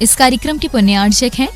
इस कार्यक्रम के पुण्यार्चक हैं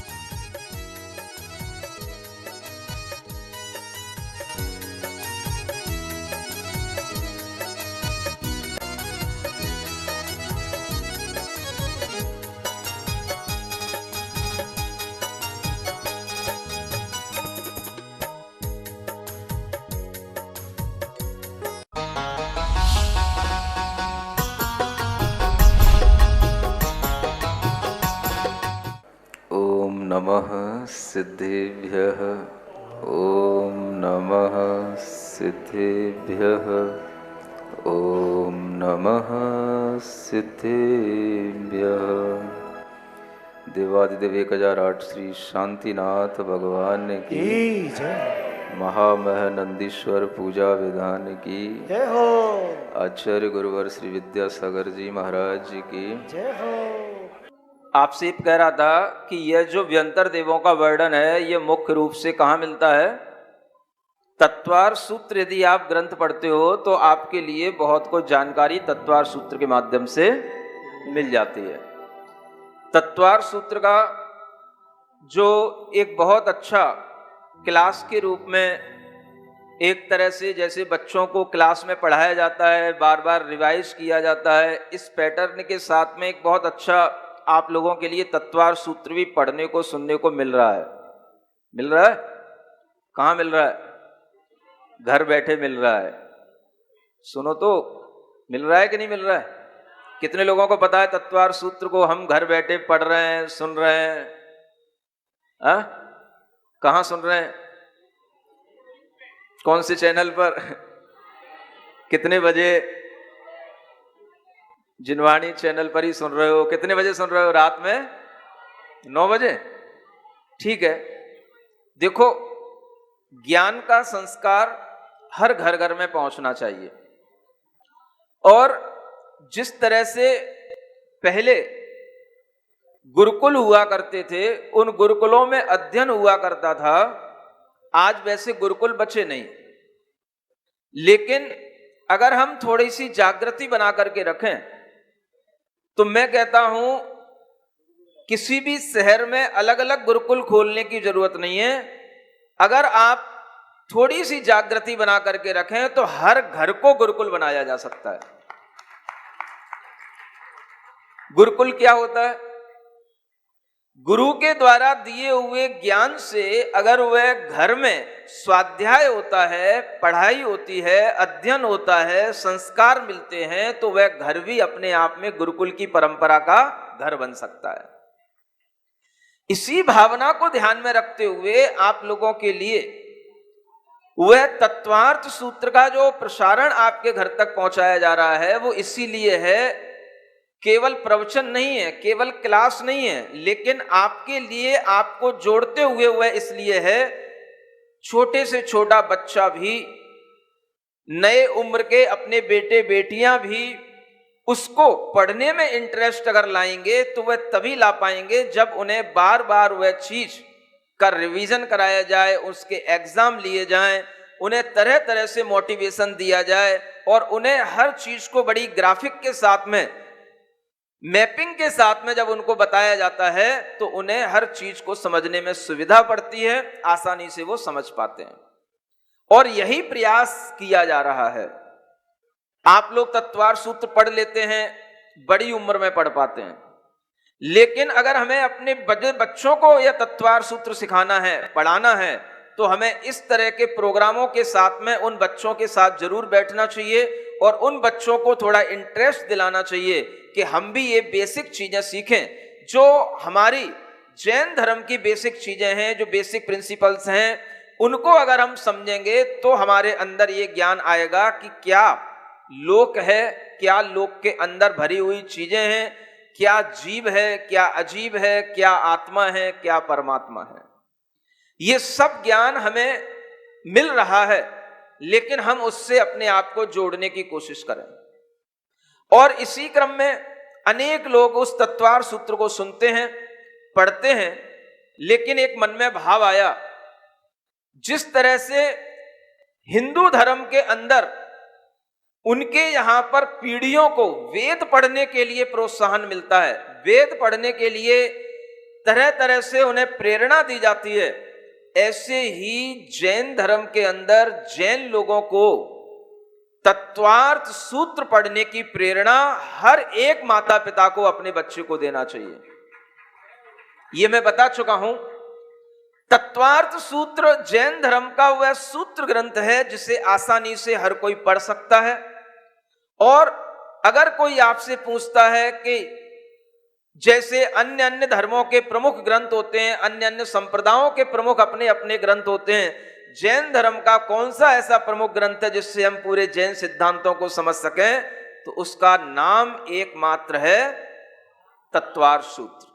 नमः सिद्धेभ्यः। ओम नमः सिद्धेभ्यः। ओम नमः सिद्धेभ्यः। देवादिदेव 1008 श्री शांतिनाथ भगवान की जय। महामह नंदीश्वर पूजा विधान की जय हो। आचार्य गुरुवर श्री विद्यासागर जी महाराज जी की जय हो। आपसे कह रहा था कि यह जो व्यंतर देवों का वर्णन है यह मुख्य रूप से कहाँ मिलता है? तत्वार सूत्र यदि आप ग्रंथ पढ़ते हो तो आपके लिए बहुत कुछ जानकारी तत्वार सूत्र के माध्यम से मिल जाती है। तत्वार सूत्र का जो एक बहुत अच्छा क्लास के रूप में एक तरह से जैसे बच्चों को क्लास में पढ़ाया जाता है, बार बार रिवाइज किया जाता है, इस पैटर्न के साथ में एक बहुत अच्छा आप लोगों के लिए तत्वार सूत्र भी पढ़ने को सुनने को मिल रहा है। मिल रहा है? कहाँ मिल रहा है? घर बैठे मिल रहा है। सुनो तो, मिल रहा है कि नहीं मिल रहा है? कितने लोगों को पता है तत्वार सूत्र को हम घर बैठे पढ़ रहे हैं, सुन रहे हैं? कहाँ सुन रहे हैं? कौन से चैनल पर? कितने बजे? जिनवाणी चैनल पर ही सुन रहे हो। कितने बजे सुन रहे हो? रात में 9 बजे। ठीक है। देखो, ज्ञान का संस्कार हर घर घर में पहुंचना चाहिए। और जिस तरह से पहले गुरुकुल हुआ करते थे, उन गुरुकुलों में अध्ययन हुआ करता था, आज वैसे गुरुकुल बचे नहीं। लेकिन अगर हम थोड़ी सी जागृति बना करके रखें तो मैं कहता हूं किसी भी शहर में अलग अलग गुरुकुल खोलने की जरूरत नहीं है। अगर आप थोड़ी सी जागृति बना करके रखें तो हर घर को गुरुकुल बनाया जा सकता है। गुरुकुल क्या होता है? गुरु के द्वारा दिए हुए ज्ञान से अगर वह घर में स्वाध्याय होता है, पढ़ाई होती है, अध्ययन होता है, संस्कार मिलते हैं, तो वह घर भी अपने आप में गुरुकुल की परंपरा का घर बन सकता है। इसी भावना को ध्यान में रखते हुए आप लोगों के लिए वह तत्वार्थ सूत्र का जो प्रसारण आपके घर तक पहुंचाया जा रहा है वो इसीलिए है, केवल प्रवचन नहीं है, केवल क्लास नहीं है, लेकिन आपके लिए आपको जोड़ते हुए वह इसलिए है छोटे से छोटा बच्चा भी, नए उम्र के अपने बेटे बेटियां भी उसको पढ़ने में इंटरेस्ट अगर लाएंगे तो वह तभी ला पाएंगे जब उन्हें बार बार वह चीज का रिवीजन कराया जाए, उसके एग्जाम लिए जाएं, उन्हें तरह तरह से मोटिवेशन दिया जाए और उन्हें हर चीज को बड़ी ग्राफिक के साथ में, मैपिंग के साथ में जब उनको बताया जाता है तो उन्हें हर चीज को समझने में सुविधा पड़ती है, आसानी से वो समझ पाते हैं। और यही प्रयास किया जा रहा है। आप लोग तत्वार सूत्र पढ़ लेते हैं, बड़ी उम्र में पढ़ पाते हैं, लेकिन अगर हमें अपने बच्चों को यह तत्वार सूत्र सिखाना है, पढ़ाना है, तो हमें इस तरह के प्रोग्रामों के साथ में उन बच्चों के साथ जरूर बैठना चाहिए और उन बच्चों को थोड़ा इंटरेस्ट दिलाना चाहिए कि हम भी ये बेसिक चीजें सीखें जो हमारी जैन धर्म की बेसिक चीजें हैं, जो बेसिक प्रिंसिपल्स हैं, उनको अगर हम समझेंगे तो हमारे अंदर ये ज्ञान आएगा कि क्या लोक है, क्या लोक के अंदर भरी हुई चीजें हैं, क्या जीव है, क्या अजीब है, क्या आत्मा है, क्या परमात्मा है। ये सब ज्ञान हमें मिल रहा है, लेकिन हम उससे अपने आप को जोड़ने की कोशिश करें। और इसी क्रम में अनेक लोग उस तत्वार सूत्र को सुनते हैं, पढ़ते हैं, लेकिन एक मन में भाव आया, जिस तरह से हिंदू धर्म के अंदर उनके यहां पर पीढ़ियों को वेद पढ़ने के लिए प्रोत्साहन मिलता है, वेद पढ़ने के लिए तरह तरह से उन्हें प्रेरणा दी जाती है, ऐसे ही जैन धर्म के अंदर जैन लोगों को तत्वार्थ सूत्र पढ़ने की प्रेरणा हर एक माता पिता को अपने बच्चे को देना चाहिए। यह मैं बता चुका हूं, तत्वार्थ सूत्र जैन धर्म का वह सूत्र ग्रंथ है जिसे आसानी से हर कोई पढ़ सकता है। और अगर कोई आपसे पूछता है कि जैसे अन्य अन्य धर्मों के प्रमुख ग्रंथ होते हैं, अन्य अन्य संप्रदायों के प्रमुख अपने अपने ग्रंथ होते हैं, जैन धर्म का कौन सा ऐसा प्रमुख ग्रंथ है जिससे हम पूरे जैन सिद्धांतों को समझ सकें, तो उसका नाम एकमात्र है तत्वार्थ सूत्र।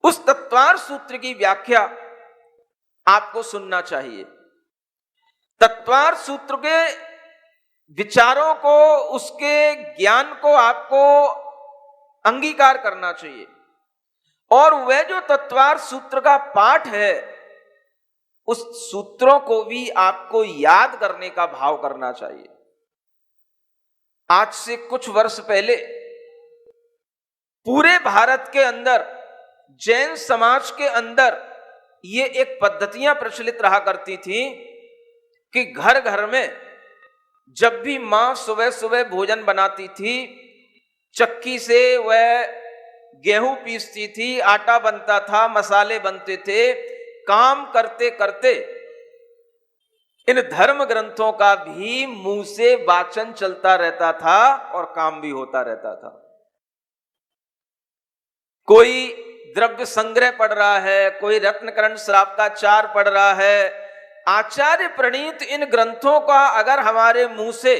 उस तत्वार्थ सूत्र की व्याख्या आपको सुनना चाहिए। तत्वार्थ सूत्र के विचारों को, उसके ज्ञान को आपको अंगीकार करना चाहिए। और वह जो तत्वार्थ सूत्र का पाठ है, उस सूत्रों को भी आपको याद करने का भाव करना चाहिए। आज से कुछ वर्ष पहले पूरे भारत के अंदर जैन समाज के अंदर ये एक पद्धतियां प्रचलित रहा करती थी कि घर घर में जब भी मां सुबह सुबह भोजन बनाती थी, चक्की से वह गेहूं पीसती थी, आटा बनता था, मसाले बनते थे, काम करते करते इन धर्म ग्रंथों का भी मुंह से वाचन चलता रहता था और काम भी होता रहता था। कोई द्रव्य संग्रह पढ़ रहा है, कोई रत्नकरण श्रावकाचार पढ़ रहा है। आचार्य प्रणीत इन ग्रंथों का अगर हमारे मुंह से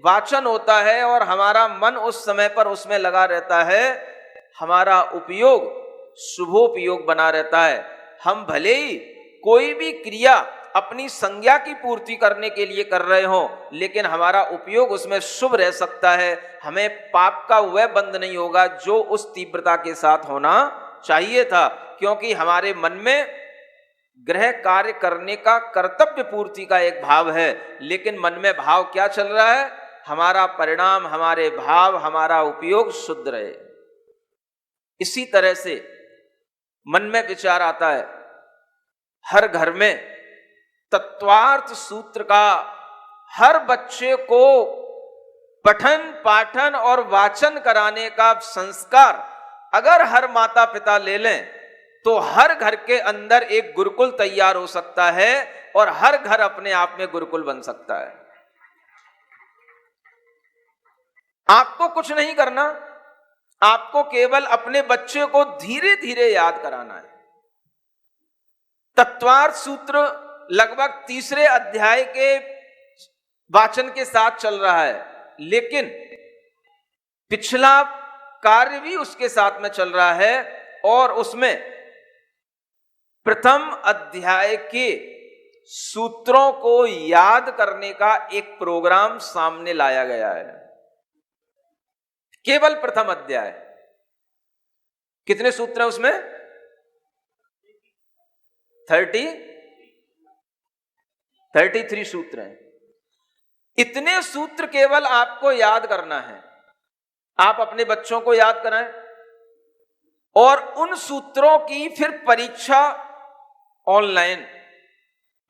वाचन होता है और हमारा मन उस समय पर उसमें लगा रहता है, हमारा उपयोग शुभोपयोग बना रहता है। हम भले ही कोई भी क्रिया अपनी संज्ञा की पूर्ति करने के लिए कर रहे हो, लेकिन हमारा उपयोग उसमें शुभ रह सकता है। हमें पाप का वह बंध नहीं होगा जो उस तीव्रता के साथ होना चाहिए था, क्योंकि हमारे मन में गृह कार्य करने का, कर्तव्य पूर्ति का एक भाव है, लेकिन मन में भाव क्या चल रहा है? हमारा परिणाम, हमारे भाव, हमारा उपयोग शुद्ध रहे। इसी तरह से मन में विचार आता है, हर घर में तत्वार्थ सूत्र का हर बच्चे को पठन पाठन और वाचन कराने का संस्कार अगर हर माता पिता ले लें तो हर घर के अंदर एक गुरुकुल तैयार हो सकता है और हर घर अपने आप में गुरुकुल बन सकता है। आपको कुछ नहीं करना, आपको केवल अपने बच्चे को धीरे धीरे याद कराना है। तत्वार्थ सूत्र लगभग तीसरे अध्याय के वाचन के साथ चल रहा है, लेकिन पिछला कार्य भी उसके साथ में चल रहा है और उसमें प्रथम अध्याय के सूत्रों को याद करने का एक प्रोग्राम सामने लाया गया है। केवल प्रथम अध्याय। कितने सूत्र हैं उसमें? 33 सूत्र हैं। इतने सूत्र केवल आपको याद करना है। आप अपने बच्चों को याद कराएं और उन सूत्रों की फिर परीक्षा ऑनलाइन,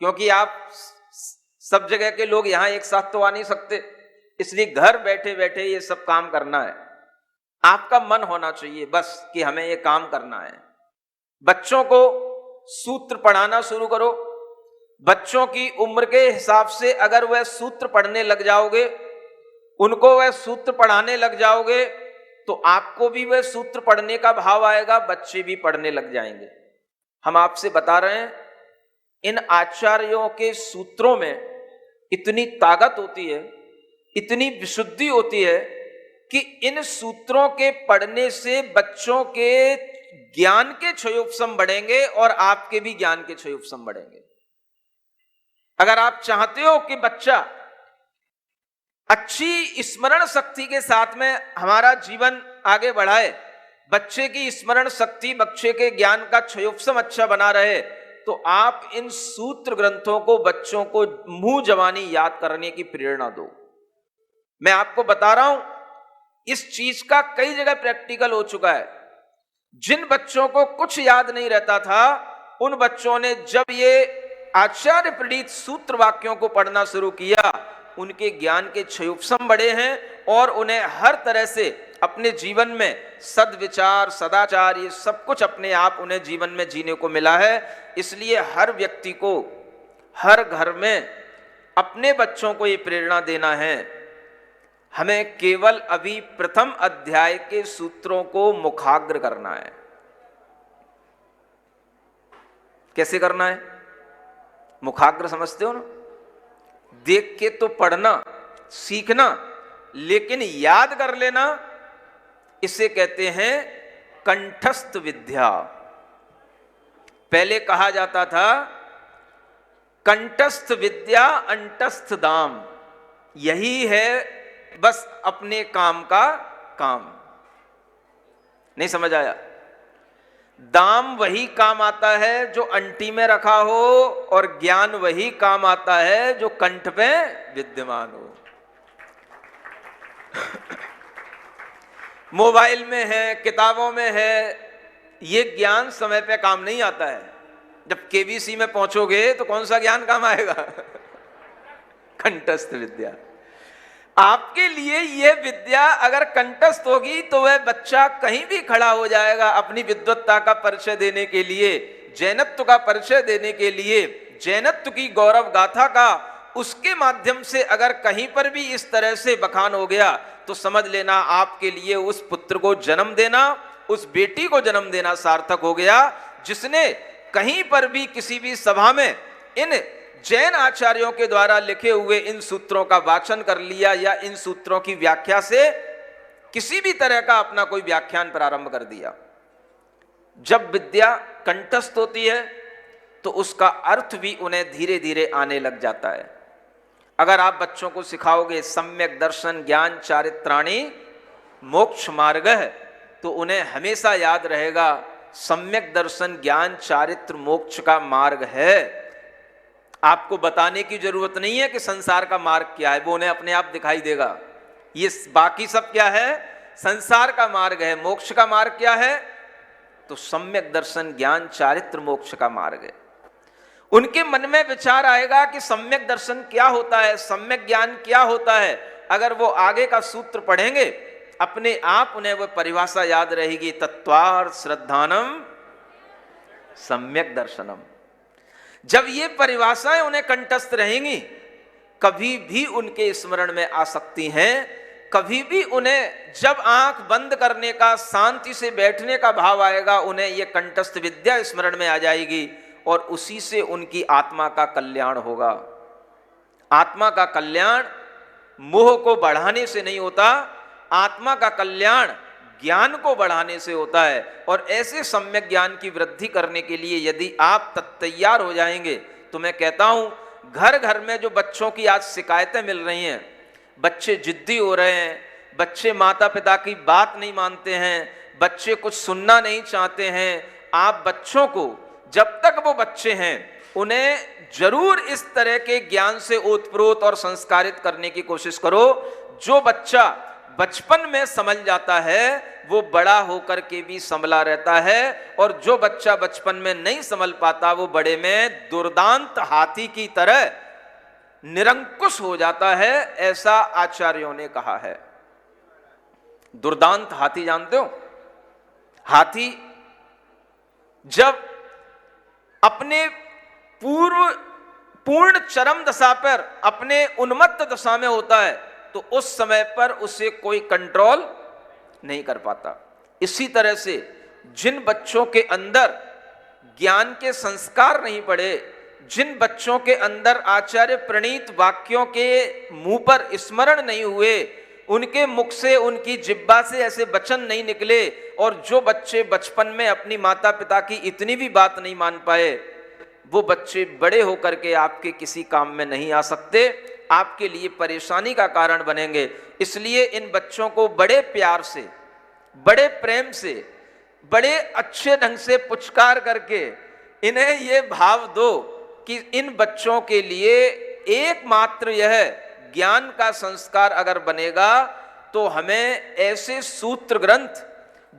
क्योंकि आप सब जगह के लोग यहां एक साथ तो आ नहीं सकते, इसलिए घर बैठे बैठे ये सब काम करना है। आपका मन होना चाहिए बस कि हमें ये काम करना है। बच्चों को सूत्र पढ़ाना शुरू करो। बच्चों की उम्र के हिसाब से अगर वह सूत्र पढ़ने लग जाओगे, उनको वह सूत्र पढ़ाने लग जाओगे, तो आपको भी वह सूत्र पढ़ने का भाव आएगा, बच्चे भी पढ़ने लग जाएंगे। हम आपसे बता रहे हैं, इन आचार्यों के सूत्रों में इतनी ताकत होती है, इतनी विशुद्धि होती है कि इन सूत्रों के पढ़ने से बच्चों के ज्ञान के क्षयोपशम बढ़ेंगे और आपके भी ज्ञान के क्षयोपशम बढ़ेंगे। अगर आप चाहते हो कि बच्चा अच्छी स्मरण शक्ति के साथ में हमारा जीवन आगे बढ़ाए, बच्चे की स्मरण शक्ति, बच्चे के ज्ञान का क्षयोपशम अच्छा बना रहे, तो आप इन सूत्र ग्रंथों को बच्चों को मुंह जबानी याद करने की प्रेरणा दो। मैं आपको बता रहा हूं, इस चीज का कई जगह प्रैक्टिकल हो चुका है। जिन बच्चों को कुछ याद नहीं रहता था, उन बच्चों ने जब ये आचार्य प्रणीत सूत्र वाक्यों को पढ़ना शुरू किया, उनके ज्ञान के क्षयोपम बढ़े हैं और उन्हें हर तरह से अपने जीवन में सद्विचार, सदाचार, ये सब कुछ अपने आप उन्हें जीवन में जीने को मिला है। इसलिए हर व्यक्ति को हर घर में अपने बच्चों को ये प्रेरणा देना है, हमें केवल अभी प्रथम अध्याय के सूत्रों को मुखाग्र करना है। कैसे करना है? मुखाग्र समझते हो ना? देख के तो पढ़ना, सीखना, लेकिन याद कर लेना, इसे कहते हैं कंठस्थ विद्या। पहले कहा जाता था कंठस्थ विद्या अंतस्थ दाम, यही है बस अपने काम का काम। नहीं समझ आया? दाम वही काम आता है जो अंटी में रखा हो, और ज्ञान वही काम आता है जो कंठ पे विद्यमान हो। मोबाइल में है, किताबों में है, ये ज्ञान समय पे काम नहीं आता है। जब केबीसी में पहुंचोगे तो कौन सा ज्ञान काम आएगा? कंठस्थ विद्या। आपके लिए यह विद्या अगर कंठस्थ होगी तो वह बच्चा कहीं भी खड़ा हो जाएगा अपनी विद्वत्ता का परिचय देने के लिए, जैनत्व का परिचय देने के लिए, जैनत्व की गौरव गाथा का उसके माध्यम से अगर कहीं पर भी इस तरह से बखान हो गया तो समझ लेना आपके लिए उस पुत्र को जन्म देना, उस बेटी को जन्म देना सार्थक हो गया, जिसने कहीं पर भी किसी भी सभा में इन जैन आचार्यों के द्वारा लिखे हुए इन सूत्रों का वाचन कर लिया या इन सूत्रों की व्याख्या से किसी भी तरह का अपना कोई व्याख्यान प्रारंभ कर दिया। जब विद्या कंठस्थ होती है तो उसका अर्थ भी उन्हें धीरे धीरे आने लग जाता है। अगर आप बच्चों को सिखाओगे सम्यक दर्शन ज्ञान चारित्राणि मोक्ष मार्ग है, तो उन्हें हमेशा याद रहेगा सम्यक दर्शन ज्ञान चारित्र मोक्ष का मार्ग है। आपको बताने की जरूरत नहीं है कि संसार का मार्ग क्या है, वो उन्हें अपने आप दिखाई देगा। ये बाकी सब क्या है? संसार का मार्ग है। मोक्ष का मार्ग क्या है? तो सम्यक दर्शन ज्ञान चारित्र मोक्ष का मार्ग है। उनके मन में विचार आएगा कि सम्यक दर्शन क्या होता है, सम्यक ज्ञान क्या होता है। अगर वो आगे का सूत्र पढ़ेंगे, अपने आप उन्हें वह परिभाषा याद रहेगी, तत्वार्थ श्रद्धानम सम्यक दर्शनम। जब ये परिभाषाएं उन्हें कंठस्थ रहेंगी, कभी भी उनके स्मरण में आ सकती हैं। कभी भी उन्हें जब आंख बंद करने का, शांति से बैठने का भाव आएगा, उन्हें ये कंठस्थ विद्या स्मरण में आ जाएगी और उसी से उनकी आत्मा का कल्याण होगा। आत्मा का कल्याण मोह को बढ़ाने से नहीं होता, आत्मा का कल्याण ज्ञान को बढ़ाने से होता है। और ऐसे सम्यक ज्ञान की वृद्धि करने के लिए यदि आप तैयार हो जाएंगे, तो मैं कहता हूं घर घर में जो बच्चों की आज शिकायतें मिल रही हैं, बच्चे जिद्दी हो रहे हैं, बच्चे माता पिता की बात नहीं मानते हैं, बच्चे कुछ सुनना नहीं चाहते हैं, आप बच्चों को जब तक वो बच्चे हैं उन्हें जरूर इस तरह के ज्ञान से ओतप्रोत और संस्कारित करने की कोशिश करो। जो बच्चा बचपन में समझ जाता है वो बड़ा होकर के भी संभला रहता है, और जो बच्चा बचपन में नहीं संभल पाता वो बड़े में दुर्दांत हाथी की तरह निरंकुश हो जाता है, ऐसा आचार्यों ने कहा है। दुर्दांत हाथी जानते हो? हाथी जब अपने पूर्ण चरम दशा पर, अपने उन्मत्त दशा में होता है, तो उस समय पर उसे कोई कंट्रोल नहीं कर पाता। इसी तरह से जिन बच्चों के अंदर ज्ञान के संस्कार नहीं पड़े, जिन बच्चों के अंदर आचार्य प्रणीत वाक्यों के मुंह पर स्मरण नहीं हुए, उनके मुख से, उनकी जिह्वा से ऐसे वचन नहीं निकले, और जो बच्चे बचपन में अपनी माता पिता की इतनी भी बात नहीं मान पाए, वो बच्चे बड़े होकर के आपके किसी काम में नहीं आ सकते, आपके लिए परेशानी का कारण बनेंगे। इसलिए इन बच्चों को बड़े प्यार से, बड़े प्रेम से, बड़े अच्छे ढंग से पुचकार करके इन्हें ये भाव दो कि इन बच्चों के लिए एकमात्र यह ज्ञान का संस्कार अगर बनेगा तो हमें ऐसे सूत्र ग्रंथ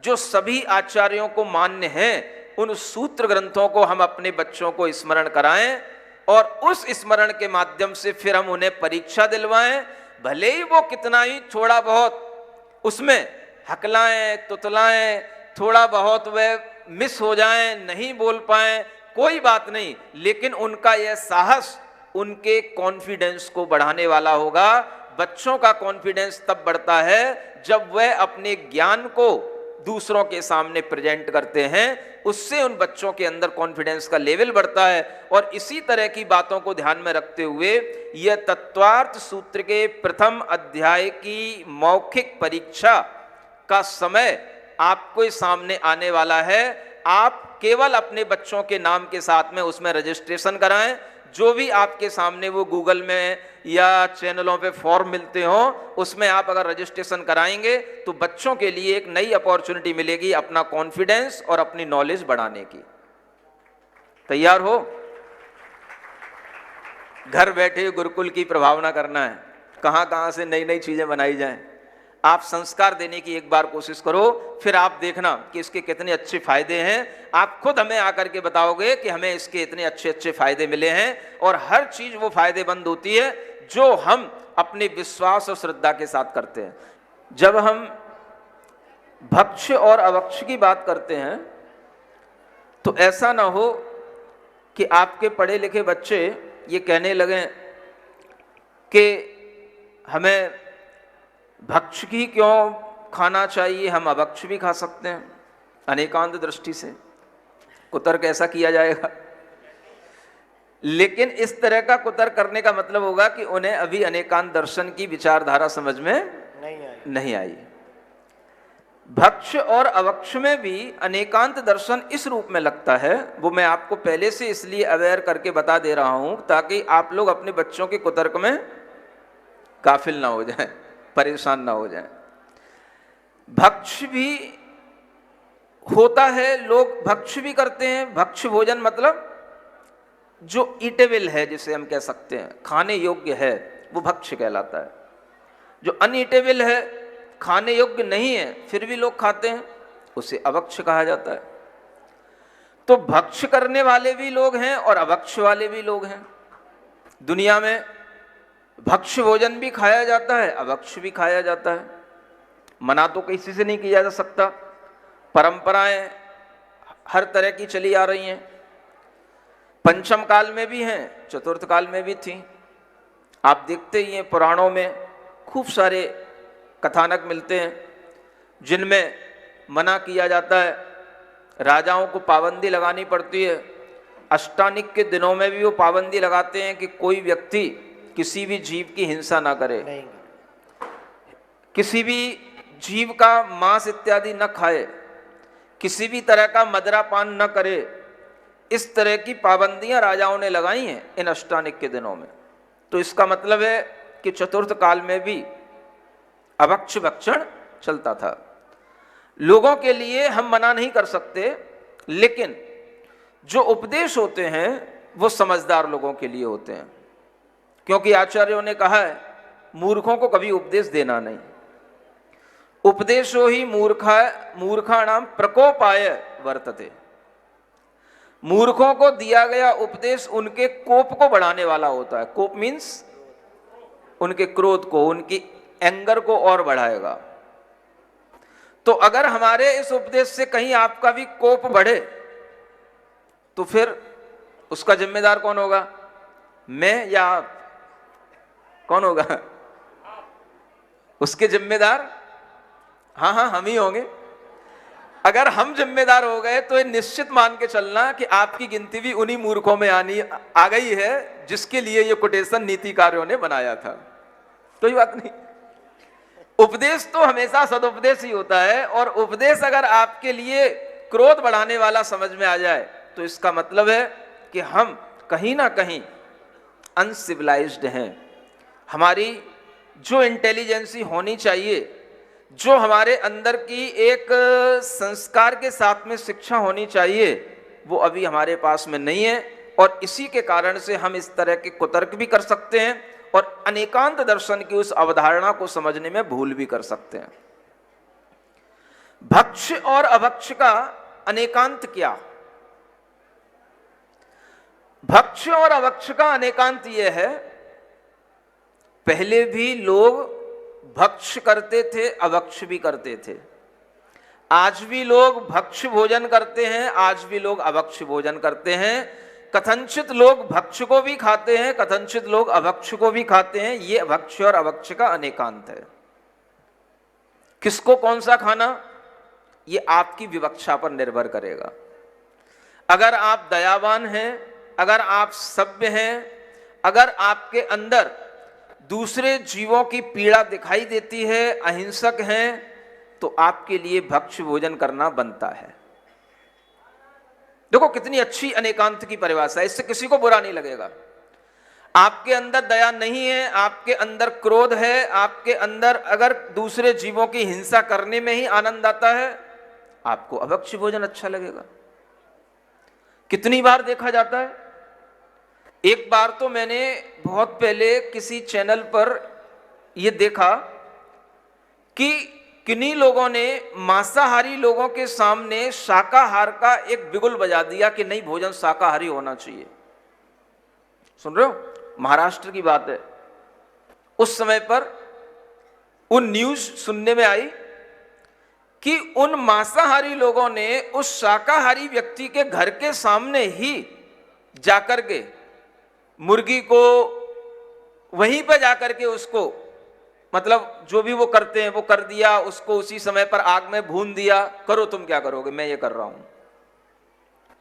जो सभी आचार्यों को मान्य हैं, उन सूत्र ग्रंथों को हम अपने बच्चों को स्मरण कराएं और उस स्मरण के माध्यम से फिर हम उन्हें परीक्षा दिलवाएं। भले ही वो कितना ही थोड़ा बहुत उसमें हकलाएं तुतलाएं, थोड़ा बहुत वे मिस हो जाएं, नहीं बोल पाएं, कोई बात नहीं, लेकिन उनका यह साहस उनके कॉन्फिडेंस को बढ़ाने वाला होगा। बच्चों का कॉन्फिडेंस तब बढ़ता है जब वह अपने ज्ञान को दूसरों के सामने प्रेजेंट करते हैं, उससे उन बच्चों के अंदर कॉन्फिडेंस का लेवल बढ़ता है। और इसी तरह की बातों को ध्यान में रखते हुए यह तत्वार्थ सूत्र के प्रथम अध्याय की मौखिक परीक्षा का समय आपके सामने आने वाला है। आप केवल अपने बच्चों के नाम के साथ में उसमें रजिस्ट्रेशन कराएं। जो भी आपके सामने वो गूगल में या चैनलों पे फॉर्म मिलते हो, उसमें आप अगर रजिस्ट्रेशन कराएंगे तो बच्चों के लिए एक नई अपॉर्चुनिटी मिलेगी अपना कॉन्फिडेंस और अपनी नॉलेज बढ़ाने की। तैयार हो? घर बैठे गुरुकुल की प्रभावना करना है, कहां कहां से नई नई चीजें बनाई जाएं। आप संस्कार देने की एक बार कोशिश करो, फिर आप देखना कि इसके कितने अच्छे फायदे हैं। आप खुद हमें आकर के बताओगे कि हमें इसके इतने अच्छे अच्छे फायदे मिले हैं। और हर चीज वो फायदेमंद होती है जो हम अपने विश्वास और श्रद्धा के साथ करते हैं। जब हम भक्ष और अभक्ष की बात करते हैं तो ऐसा ना हो कि आपके पढ़े लिखे बच्चे ये कहने लगें कि हमें भक्ष ही क्यों खाना चाहिए, हम अभक्ष भी खा सकते हैं। अनेकांत दृष्टि से कुतर्क ऐसा किया जाएगा, लेकिन इस तरह का कुतर्क करने का मतलब होगा कि उन्हें अभी अनेकांत दर्शन की विचारधारा समझ में नहीं आई। भक्ष और अभक्ष में भी अनेकांत दर्शन इस रूप में लगता है, वो मैं आपको पहले से इसलिए अवेयर करके बता दे रहा हूं ताकि आप लोग अपने बच्चों के कुतर्क में काफिल ना हो जाएं, परेशान ना हो जाएं। भक्ष भी होता है, लोग भक्ष भी करते हैं। भक्ष भोजन मतलब जो ईटेबल है, जिसे हम कह सकते हैं खाने योग्य है, वो भक्ष कहलाता है। जो अनईटेबल है, खाने योग्य नहीं है, फिर भी लोग खाते हैं, उसे अभक्ष कहा जाता है। तो भक्ष करने वाले भी लोग हैं और अभक्ष वाले भी लोग हैं। दुनिया में भक्ष भोजन भी खाया जाता है, अभक्ष भी खाया जाता है। मना तो किसी से नहीं किया जा सकता। परंपराएं हर तरह की चली आ रही हैं। पंचम काल में भी हैं, चतुर्थ काल में भी थी। आप देखते ही हैं पुराणों में खूब सारे कथानक मिलते हैं जिनमें मना किया जाता है। राजाओं को पाबंदी लगानी पड़ती है। अष्टानिक के दिनों में भी वो पाबंदी लगाते हैं कि कोई व्यक्ति किसी भी जीव की हिंसा ना करे, किसी भी जीव का मांस इत्यादि न खाए, किसी भी तरह का मदिरापान न करे। इस तरह की पाबंदियां राजाओं ने लगाई हैं इन अष्टानिक के दिनों में। तो इसका मतलब है कि चतुर्थ काल में भी अभक्ष भक्षण चलता था। लोगों के लिए हम मना नहीं कर सकते, लेकिन जो उपदेश होते हैं वो समझदार लोगों के लिए होते हैं, क्योंकि आचार्यों ने कहा है मूर्खों को कभी उपदेश देना नहीं। उपदेशो ही मूर्खाणाम प्रकोपाय वर्तते। मूर्खों को दिया गया उपदेश उनके कोप को बढ़ाने वाला होता है। कोप मीन्स उनके क्रोध को, उनकी एंगर को और बढ़ाएगा। तो अगर हमारे इस उपदेश से कहीं आपका भी कोप बढ़े तो फिर उसका जिम्मेदार कौन होगा? मैं या आप? कौन होगा उसके जिम्मेदार? हाँ, हम ही होंगे। अगर हम जिम्मेदार हो गए तो ये निश्चित मान के चलना कि आपकी गिनती भी उन्हीं मूर्खों में आ गई है जिसके लिए ये कोटेशन नीतिकारों ने बनाया था। कोई बात नहीं, उपदेश तो हमेशा सदुपदेश ही होता है। और उपदेश अगर आपके लिए क्रोध बढ़ाने वाला समझ में आ जाए तो इसका मतलब है कि हम कहीं ना कहीं अनसिविलाइज्ड हैं। हमारी जो इंटेलिजेंसी होनी चाहिए, जो हमारे अंदर की एक संस्कार के साथ में शिक्षा होनी चाहिए, वो अभी हमारे पास में नहीं है। और इसी के कारण से हम इस तरह के कुतर्क भी कर सकते हैं और अनेकांत दर्शन की उस अवधारणा को समझने में भूल भी कर सकते हैं। भक्ष और अभक्ष का अनेकांत क्या? भक्ष और अभक्ष का अनेकांत यह है, पहले भी लोग भक्ष करते थे, अभक्ष भी करते थे। आज भी लोग भक्ष भोजन करते हैं, आज भी लोग अभक्ष भोजन करते हैं। कथनचित लोग भक्ष को भी खाते हैं, कथनचित लोग अभक्ष को भी खाते हैं। ये भक्ष और अभक्ष का अनेकांत है। किसको कौन सा खाना, ये आपकी विवक्षा पर निर्भर करेगा। अगर आप दयावान हैं, अगर आप सभ्य हैं, अगर आपके अंदर दूसरे जीवों की पीड़ा दिखाई देती है, अहिंसक हैं, तो आपके लिए भक्ष भोजन करना बनता है। देखो कितनी अच्छी अनेकांत की परिभाषा है, इससे किसी को बुरा नहीं लगेगा। आपके अंदर दया नहीं है, आपके अंदर क्रोध है, आपके अंदर अगर दूसरे जीवों की हिंसा करने में ही आनंद आता है, आपको अभक्ष भोजन अच्छा लगेगा। कितनी बार देखा जाता है, एक बार तो मैंने बहुत पहले किसी चैनल पर यह देखा कि किन्हीं लोगों ने मांसाहारी लोगों के सामने शाकाहार का एक बिगुल बजा दिया कि नहीं, भोजन शाकाहारी होना चाहिए। सुन रहे हो, महाराष्ट्र की बात है। उस समय पर उन न्यूज सुनने में आई कि उन मांसाहारी लोगों ने उस शाकाहारी व्यक्ति के घर के सामने ही जाकर के मुर्गी को वहीं पर जाकर के उसको, मतलब जो भी वो करते हैं वो कर दिया, उसको उसी समय पर आग में भून दिया। करो, तुम क्या करोगे, मैं ये कर रहा हूं।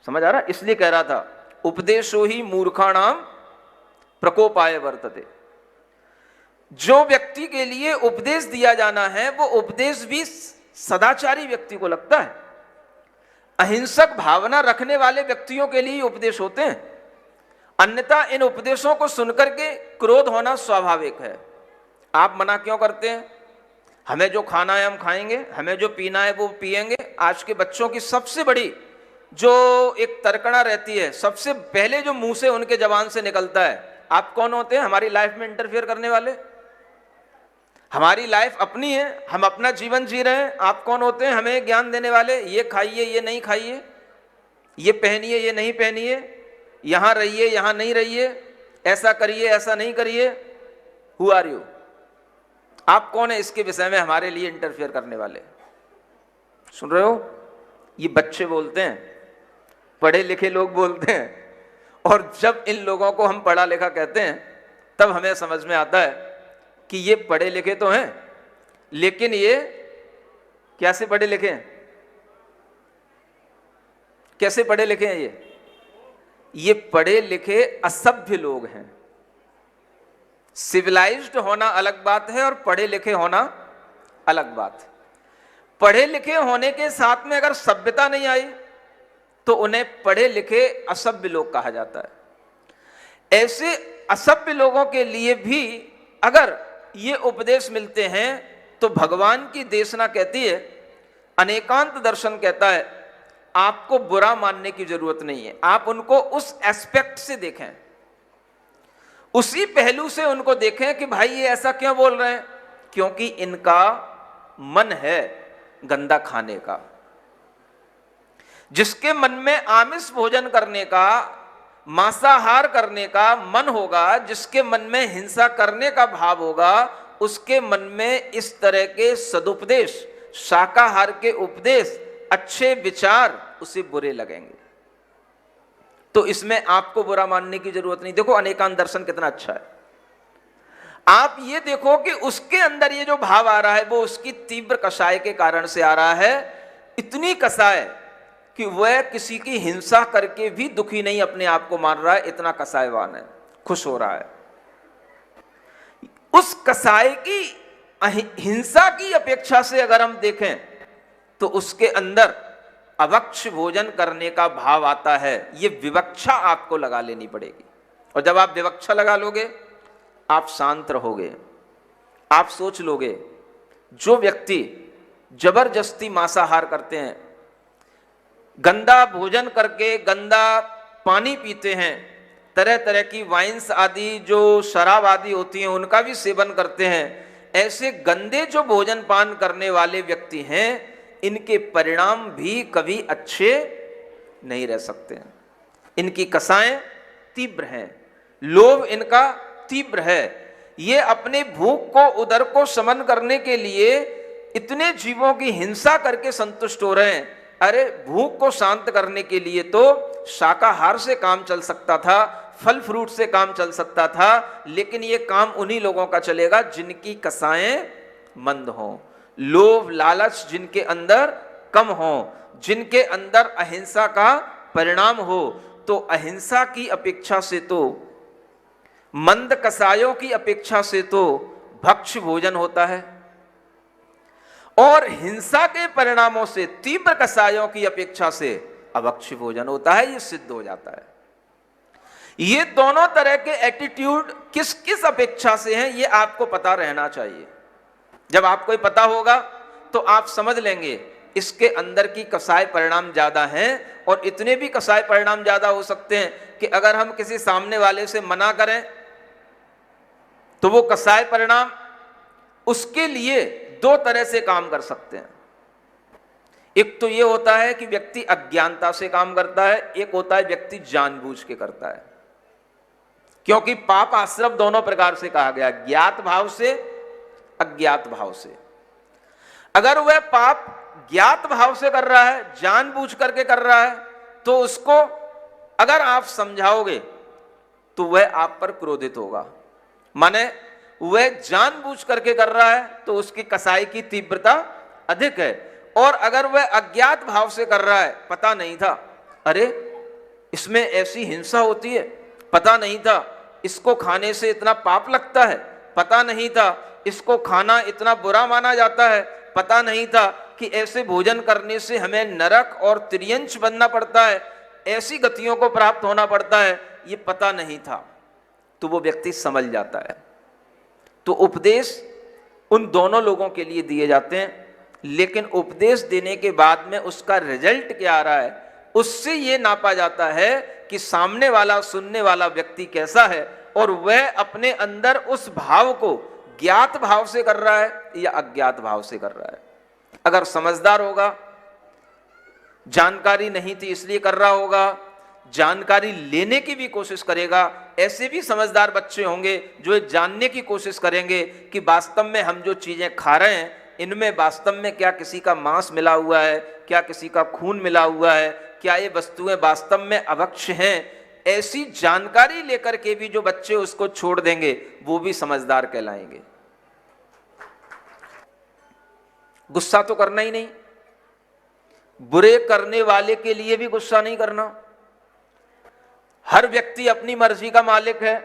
समझ आ रहा? इसलिए कह रहा था, उपदेशो ही मूर्खाणाम प्रकोपाय वर्तते। जो व्यक्ति के लिए उपदेश दिया जाना है वो उपदेश भी सदाचारी व्यक्ति को लगता है। अहिंसक भावना रखने वाले व्यक्तियों के लिए उपदेश होते हैं, अन्यथा इन उपदेशों को सुनकर के क्रोध होना स्वाभाविक है। आप मना क्यों करते हैं? हमें जो खाना है हम खाएंगे, हमें जो पीना है वो पिएंगे। आज के बच्चों की सबसे बड़ी जो एक तर्कणा रहती है, सबसे पहले जो मुंह से उनके जबान से निकलता है, आप कौन होते हैं हमारी लाइफ में इंटरफेयर करने वाले? हमारी लाइफ अपनी है, हम अपना जीवन जी रहे हैं, आप कौन होते हैं हमें ज्ञान देने वाले? ये खाइए, ये नहीं खाइए, ये पहनिए, ये नहीं पहनिए, यहां रहिए, यहां नहीं रहिए, ऐसा करिए, ऐसा नहीं करिए। Who are you? आप कौन है इसके विषय में हमारे लिए इंटरफेयर करने वाले? सुन रहे हो? ये बच्चे बोलते हैं, पढ़े लिखे लोग बोलते हैं। और जब इन लोगों को हम पढ़ा लिखा कहते हैं तब हमें समझ में आता है कि ये पढ़े लिखे तो हैं, लेकिन ये कैसे पढ़े लिखे हैं? कैसे पढ़े लिखे हैं? ये पढ़े लिखे असभ्य लोग हैं। सिविलाइज्ड होना अलग बात है और पढ़े लिखे होना अलग बात है। पढ़े लिखे होने के साथ में अगर सभ्यता नहीं आई तो उन्हें पढ़े लिखे असभ्य लोग कहा जाता है। ऐसे असभ्य लोगों के लिए भी अगर ये उपदेश मिलते हैं तो भगवान की देशना कहती है, अनेकांत दर्शन कहता है, आपको बुरा मानने की जरूरत नहीं है। आप उनको उस एस्पेक्ट से देखें, उसी पहलू से उनको देखें कि भाई ये ऐसा क्यों बोल रहे हैं, क्योंकि इनका मन है गंदा खाने का। जिसके मन में आमिष भोजन करने का, मांसाहार करने का मन होगा, जिसके मन में हिंसा करने का भाव होगा, उसके मन में इस तरह के सदुपदेश, शाकाहार के उपदेश, अच्छे विचार उसे बुरे लगेंगे। तो इसमें आपको बुरा मानने की जरूरत नहीं। देखो अनेकांत दर्शन कितना अच्छा है। आप ये देखो कि उसके अंदर ये जो भाव आ रहा है वो उसकी तीव्र कसाय के कारण से आ रहा है। इतनी कसाय कि वह किसी की हिंसा करके भी दुखी नहीं अपने आप को मान रहा है, इतना कसायवान है, खुश हो रहा है। उस कसाय की हिंसा की अपेक्षा से अगर हम देखें तो उसके अंदर अभक्ष भोजन करने का भाव आता है। ये विवक्षा आपको लगा लेनी पड़ेगी, और जब आप विवक्षा लगा लोगे आप शांत रहोगे। आप सोच लोगे, जो व्यक्ति जबरदस्ती मांसाहार करते हैं, गंदा भोजन करके गंदा पानी पीते हैं, तरह तरह की वाइन्स आदि जो शराब आदि होती हैं उनका भी सेवन करते हैं, ऐसे गंदे जो भोजन पान करने वाले व्यक्ति हैं, इनके परिणाम भी कभी अच्छे नहीं रह सकते हैं। इनकी कसाएं तीव्र हैं, लोभ इनका तीव्र है। ये अपने भूख को, उदर को शमन करने के लिए इतने जीवों की हिंसा करके संतुष्ट हो रहे हैं। अरे भूख को शांत करने के लिए तो शाकाहार से काम चल सकता था, फल फ्रूट से काम चल सकता था, लेकिन ये काम उन्हीं लोगों का चलेगा जिनकी कसाएं मंद हों, लोभ लालच जिनके अंदर कम हो, जिनके अंदर अहिंसा का परिणाम हो। तो अहिंसा की अपेक्षा से तो, मंद कसायों की अपेक्षा से तो भक्ष्य भोजन होता है, और हिंसा के परिणामों से तीव्र कसायों की अपेक्षा से अभक्ष्य भोजन होता है। ये सिद्ध हो जाता है। ये दोनों तरह के एटीट्यूड किस किस अपेक्षा से हैं, ये आपको पता रहना चाहिए। जब आपको ये पता होगा तो आप समझ लेंगे इसके अंदर की कसाय परिणाम ज्यादा हैं, और इतने भी कसाय परिणाम ज्यादा हो सकते हैं कि अगर हम किसी सामने वाले से मना करें तो वो कसाय परिणाम उसके लिए दो तरह से काम कर सकते हैं। एक तो ये होता है कि व्यक्ति अज्ञानता से काम करता है, एक होता है व्यक्ति जानबूझ के करता है। क्योंकि पाप आश्रम दोनों प्रकार से कहा गया, ज्ञात भाव से, अज्ञात भाव से। अगर वह पाप ज्ञात भाव से कर रहा है, जानबूझ करके कर रहा है, तो उसको अगर आप समझाओगे तो वह आप पर क्रोधित होगा। माने वह जानबूझ करके कर रहा है तो उसकी कसाई की तीव्रता अधिक है, और अगर वह अज्ञात भाव से कर रहा है, पता नहीं था, अरे इसमें ऐसी हिंसा होती है, पता नहीं था, इसको खाने से इतना पाप लगता है, पता नहीं था, इसको खाना इतना बुरा माना जाता है, पता नहीं था कि ऐसे भोजन करने से हमें नरक और त्रियंच बनना पड़ता है, ऐसी गतियों को प्राप्त होना पड़ता है, ये पता नहीं था। तो वो व्यक्ति समझ जाता है। तो उपदेश उन दोनों लोगों के लिए दिए जाते हैं, लेकिन उपदेश देने के बाद में उसका रिजल्ट क्या आ रहा है, उससे ये नापा जाता है कि सामने वाला, सुनने वाला व्यक्ति कैसा है, और वह अपने अंदर उस भाव को ज्ञात भाव से कर रहा है या अज्ञात भाव से कर रहा है। अगर समझदार होगा, जानकारी नहीं थी इसलिए कर रहा होगा, जानकारी लेने की भी कोशिश करेगा। ऐसे भी समझदार बच्चे होंगे जो ये जानने की कोशिश करेंगे कि वास्तव में हम जो चीजें खा रहे हैं इनमें वास्तव में क्या किसी का मांस मिला हुआ है, क्या किसी का खून मिला हुआ है, क्या ये वस्तुएं वास्तव में अभक्ष्य हैं। ऐसी जानकारी लेकर के भी जो बच्चे उसको छोड़ देंगे वो भी समझदार कहलाएंगे। गुस्सा तो करना ही नहीं, बुरे करने वाले के लिए भी गुस्सा नहीं करना। हर व्यक्ति अपनी मर्जी का मालिक है।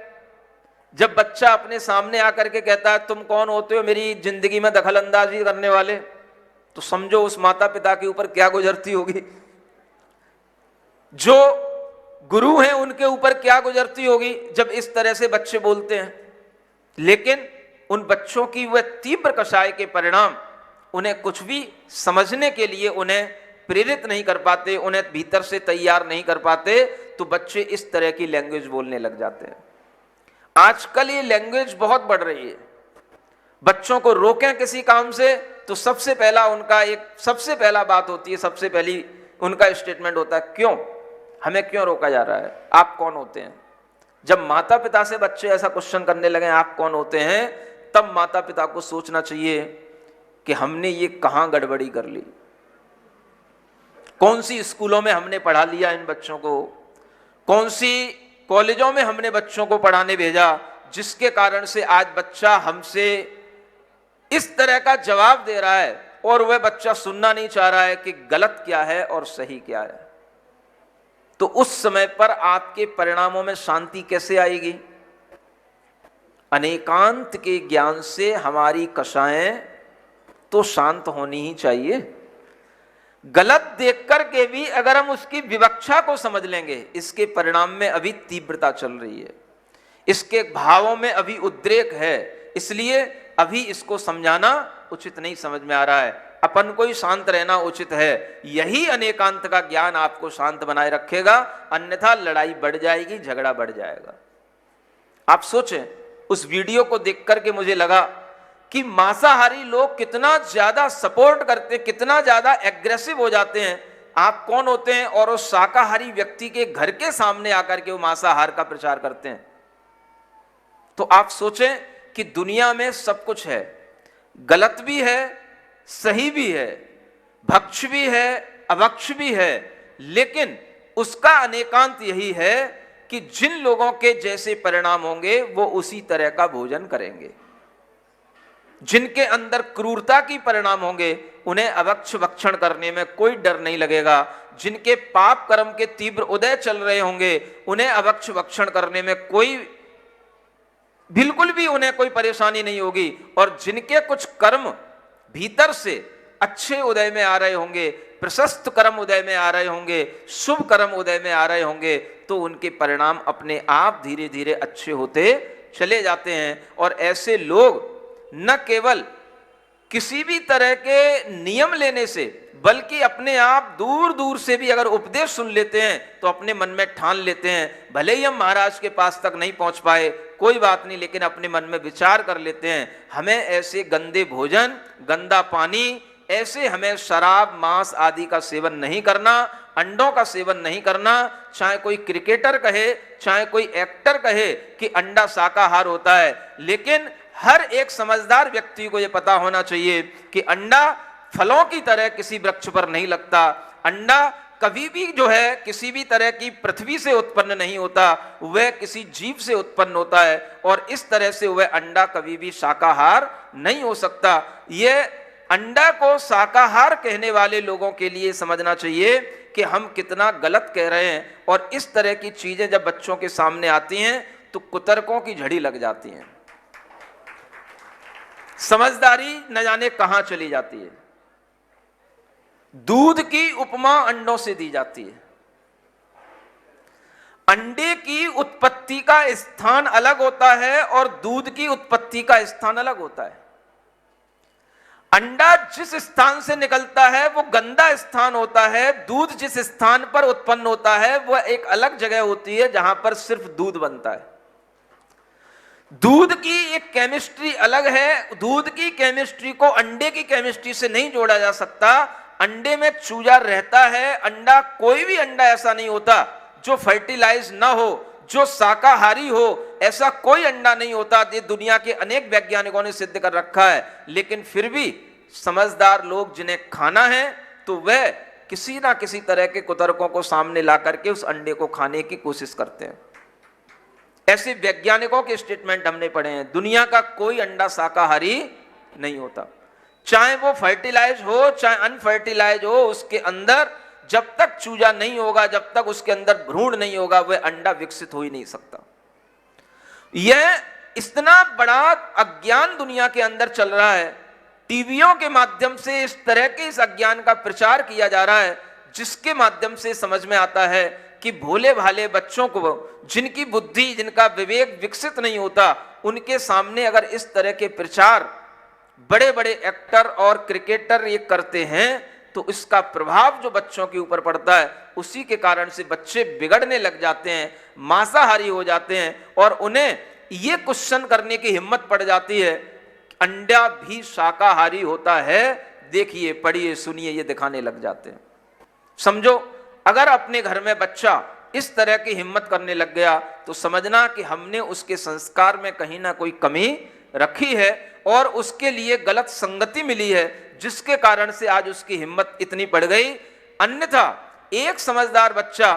जब बच्चा अपने सामने आकर के कहता है तुम कौन होते हो मेरी जिंदगी में दखल अंदाजी करने वाले, तो समझो उस माता पिता के ऊपर क्या गुजरती होगी, जो गुरु हैं उनके ऊपर क्या गुजरती होगी जब इस तरह से बच्चे बोलते हैं। लेकिन उन बच्चों की वह तीव्र कषाय के परिणाम उन्हें कुछ भी समझने के लिए उन्हें प्रेरित नहीं कर पाते, उन्हें भीतर से तैयार नहीं कर पाते। तो बच्चे इस तरह की लैंग्वेज बोलने लग जाते हैं। आजकल ये लैंग्वेज बहुत बढ़ रही है। बच्चों को रोकें किसी काम से तो सबसे पहला बात होती है, सबसे पहली उनका स्टेटमेंट होता है, क्यों, हमें क्यों रोका जा रहा है, आप कौन होते हैं। जब माता पिता से बच्चे ऐसा क्वेश्चन करने लगे आप कौन होते हैं, तब माता पिता को सोचना चाहिए कि हमने ये कहां गड़बड़ी कर ली, कौन सी स्कूलों में हमने पढ़ा लिया इन बच्चों को, कौन सी कॉलेजों में हमने बच्चों को पढ़ाने भेजा, जिसके कारण से आज बच्चा हमसे इस तरह का जवाब दे रहा है और वह बच्चा सुनना नहीं चाह रहा है कि गलत क्या है और सही क्या है। तो उस समय पर आपके परिणामों में शांति कैसे आएगी। अनेकांत के ज्ञान से हमारी कषाएं तो शांत होनी ही चाहिए। गलत देख करके भी अगर हम उसकी विवक्षा को समझ लेंगे, इसके परिणाम में अभी तीव्रता चल रही है, इसके भावों में अभी उद्रेक है, इसलिए अभी इसको समझाना उचित नहीं समझ में आ रहा है, अपन को ही शांत रहना उचित है। यही अनेकांत का ज्ञान आपको शांत बनाए रखेगा, अन्यथा लड़ाई बढ़ जाएगी, झगड़ा बढ़ जाएगा। आप सोचें, उस वीडियो को देख करके मुझे लगा कि मांसाहारी लोग कितना ज्यादा सपोर्ट करते, कितना ज्यादा एग्रेसिव हो जाते हैं। आप कौन होते हैं और उस शाकाहारी व्यक्ति के घर के सामने आकर के वो मांसाहार का प्रचार करते हैं। तो आप सोचें कि दुनिया में सब कुछ है, गलत भी है, सही भी है, भक्ष भी है, अभक्ष भी है, लेकिन उसका अनेकांत यही है कि जिन लोगों के जैसे परिणाम होंगे वो उसी तरह का भोजन करेंगे। जिनके अंदर क्रूरता की परिणाम होंगे उन्हें अभक्ष भक्षण करने में कोई डर नहीं लगेगा। जिनके पाप कर्म के तीव्र उदय चल रहे होंगे उन्हें अभक्ष भक्षण करने में कोई बिल्कुल भी उन्हें कोई परेशानी नहीं होगी। और जिनके कुछ कर्म भीतर से अच्छे उदय में आ रहे होंगे, प्रशस्त कर्म उदय में आ रहे होंगे, शुभ कर्म उदय में आ रहे होंगे, तो उनके परिणाम अपने आप धीरे धीरे अच्छे होते चले जाते हैं। और ऐसे लोग न केवल किसी भी तरह के नियम लेने से, बल्कि अपने आप दूर दूर से भी अगर उपदेश सुन लेते हैं तो अपने मन में ठान लेते हैं, भले ही हम महाराज के पास तक नहीं पहुंच पाए कोई बात नहीं, लेकिन अपने मन में विचार कर लेते हैं हमें ऐसे गंदे भोजन, गंदा पानी, ऐसे हमें शराब, मांस आदि का सेवन नहीं करना, अंडों का सेवन नहीं करना। चाहे कोई क्रिकेटर कहे, चाहे कोई एक्टर कहे कि अंडा शाकाहार होता है, लेकिन हर एक समझदार व्यक्ति को यह पता होना चाहिए कि अंडा फलों की तरह किसी वृक्ष पर नहीं लगता। अंडा कभी भी जो है किसी भी तरह की पृथ्वी से उत्पन्न नहीं होता, वह किसी जीव से उत्पन्न होता है, और इस तरह से वह अंडा कभी भी शाकाहार नहीं हो सकता। यह अंडा को शाकाहार कहने वाले लोगों के लिए समझना चाहिए कि हम कितना गलत कह रहे हैं। और इस तरह की चीजें जब बच्चों के सामने आती हैं तो कुतर्कों की झड़ी लग जाती हैं, समझदारी न जाने कहां चली जाती है। दूध की उपमा अंडों से दी जाती है। अंडे की उत्पत्ति का स्थान अलग होता है और दूध की उत्पत्ति का स्थान अलग होता है। अंडा जिस स्थान से निकलता है वो गंदा स्थान होता है, दूध जिस स्थान पर उत्पन्न होता है वह एक अलग जगह होती है जहां पर सिर्फ दूध बनता है। दूध की एक केमिस्ट्री अलग है, दूध की केमिस्ट्री को अंडे की केमिस्ट्री से नहीं जोड़ा जा सकता। अंडे में चूजा रहता है, अंडा कोई भी अंडा ऐसा नहीं होता जो फर्टिलाइज ना हो, जो शाकाहारी हो, ऐसा कोई अंडा नहीं होता। ये दुनिया के अनेक वैज्ञानिकों ने सिद्ध कर रखा है, लेकिन फिर भी समझदार लोग जिन्हें खाना है तो वह किसी ना किसी तरह के कुतर्कों को सामने ला करके उस अंडे को खाने की कोशिश करते हैं। ऐसे वैज्ञानिकों के स्टेटमेंट हमने पढ़े हैं। दुनिया का कोई अंडा शाकाहारी नहीं होता, चाहे वो फर्टिलाइज हो चाहे अनफर्टिलाइज हो, उसके अंदर जब तक चूजा नहीं होगा, जब तक उसके अंदर भ्रूण नहीं होगा, वह अंडा विकसित हो ही नहीं सकता। यह इतना बड़ा अज्ञान दुनिया के अंदर चल रहा है, टीवियों के माध्यम से इस तरह के इस अज्ञान का प्रचार किया जा रहा है, जिसके माध्यम से समझ में आता है कि भोले भाले बच्चों को, जिनकी बुद्धि, जिनका विवेक विकसित नहीं होता, उनके सामने अगर इस तरह के प्रचार बड़े बड़े एक्टर और क्रिकेटर ये करते हैं तो इसका प्रभाव जो बच्चों के ऊपर पड़ता है, उसी के कारण से बच्चे बिगड़ने लग जाते हैं, मांसाहारी हो जाते हैं, और उन्हें ये क्वेश्चन करने की हिम्मत पड़ जाती है अंडा भी शाकाहारी होता है, देखिए, पढ़िए, सुनिए, ये दिखाने लग जाते हैं। समझो, अगर अपने घर में बच्चा इस तरह की हिम्मत करने लग गया तो समझना कि हमने उसके संस्कार में कहीं ना कोई कमी रखी है और उसके लिए गलत संगति मिली है, जिसके कारण से आज उसकी हिम्मत इतनी बढ़ गई। अन्यथा एक समझदार बच्चा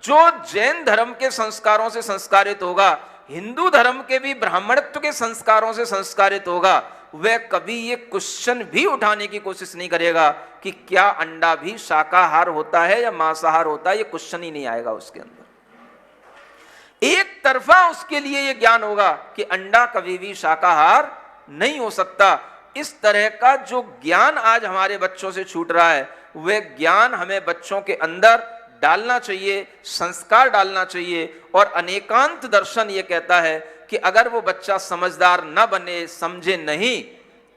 जो जैन धर्म के संस्कारों से संस्कारित होगा, हिंदू धर्म के भी ब्राह्मणत्व के संस्कारों से संस्कारित होगा, वह कभी ये क्वेश्चन भी उठाने की कोशिश नहीं करेगा कि क्या अंडा भी शाकाहार होता है या मांसाहार होता है। ये क्वेश्चन ही नहीं आएगा उसके अंदर। एक तरफा उसके लिए यह ज्ञान होगा कि अंडा कभी भी शाकाहार नहीं हो सकता। इस तरह का जो ज्ञान आज हमारे बच्चों से छूट रहा है, वह ज्ञान हमें बच्चों के अंदर डालना चाहिए, संस्कार डालना चाहिए। और अनेकांत दर्शन ये कहता है कि अगर वो बच्चा समझदार न बने, समझे नहीं,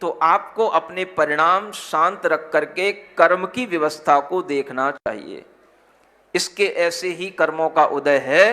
तो आपको अपने परिणाम शांत रख करके कर्म की व्यवस्था को देखना चाहिए। इसके ऐसे ही कर्मों का उदय है,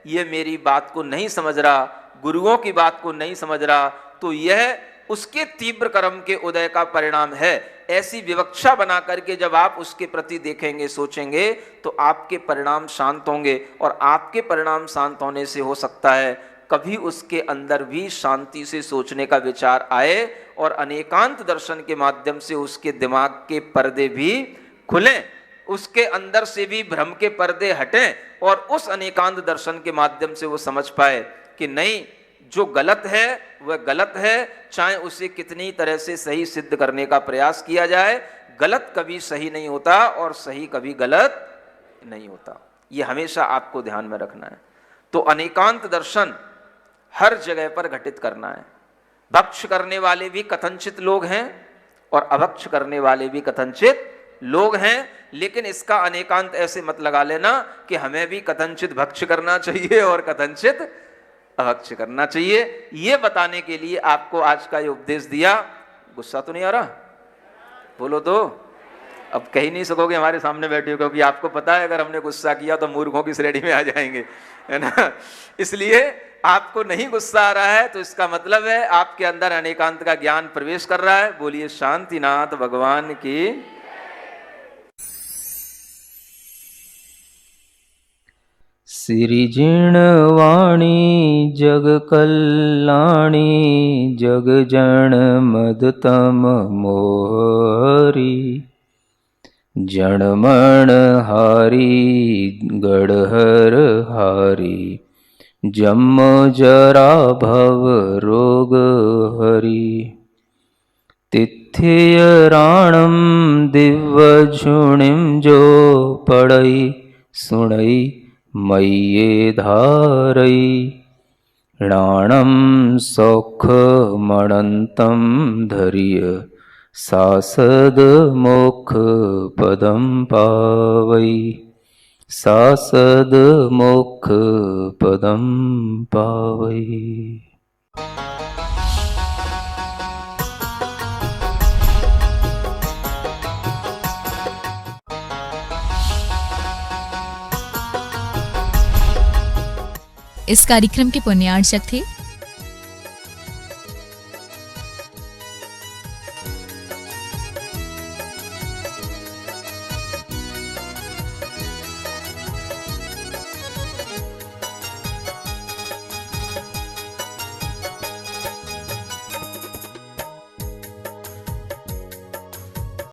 ये मेरी बात को नहीं समझ रहा, गुरुओं की बात को नहीं समझ रहा, तो यह उसके तीव्र कर्म के उदय का परिणाम है। ऐसी विवक्षा बना करके जब आप उसके प्रति देखेंगे, सोचेंगे, तो आपके परिणाम शांत होंगे। और आपके परिणाम शांत होने से हो सकता है कभी उसके अंदर भी शांति से सोचने का विचार आए और अनेकांत दर्शन के माध्यम से उसके दिमाग के पर्दे भी खुलें, उसके अंदर से भी भ्रम के पर्दे हटें और उस अनेकांत दर्शन के माध्यम से वो समझ पाए कि नहीं, जो गलत है वह गलत है, चाहे उसे कितनी तरह से सही सिद्ध करने का प्रयास किया जाए, गलत कभी सही नहीं होता और सही कभी गलत नहीं होता। ये हमेशा आपको ध्यान में रखना है। तो अनेकांत दर्शन हर जगह पर घटित करना है। भक्ष करने वाले भी कथनचित लोग हैं और अभक्ष करने वाले भी कथनचित लोग हैं, लेकिन इसका अनेकांत ऐसे मत लगा लेना कि हमें भी कथनचित भक्ष करना चाहिए और कथनचित अभक्ष करना चाहिए। ये बताने के लिए आपको आज का ये उपदेश दिया। गुस्सा तो नहीं आ रहा? बोलो तो। अब कह ही नहीं सकोगे हमारे सामने बैठे हो, क्योंकि आपको पता है अगर हमने गुस्सा किया तो मूर्खों की श्रेणी में आ जाएंगे, है ना। इसलिए आपको नहीं गुस्सा आ रहा है तो इसका मतलब है आपके अंदर अनेकांत का ज्ञान प्रवेश कर रहा है। बोलिए शांतिनाथ भगवान की। सिरिजिणवाणी जग कल्याणी जग जन मदतम मोहरी जनमण हारी गढ़हर हारी जम जरा भव रोग हरि तिथ्य राणम दिव्य झुणिम जो पढ़ई सुनई मय्ये धारई राणम सौख मणंतम धर्य सासद मोक्ष पदम पावई सासद मोक्ष पदम पावई। इस कार्यक्रम के पुण्यार्चक थे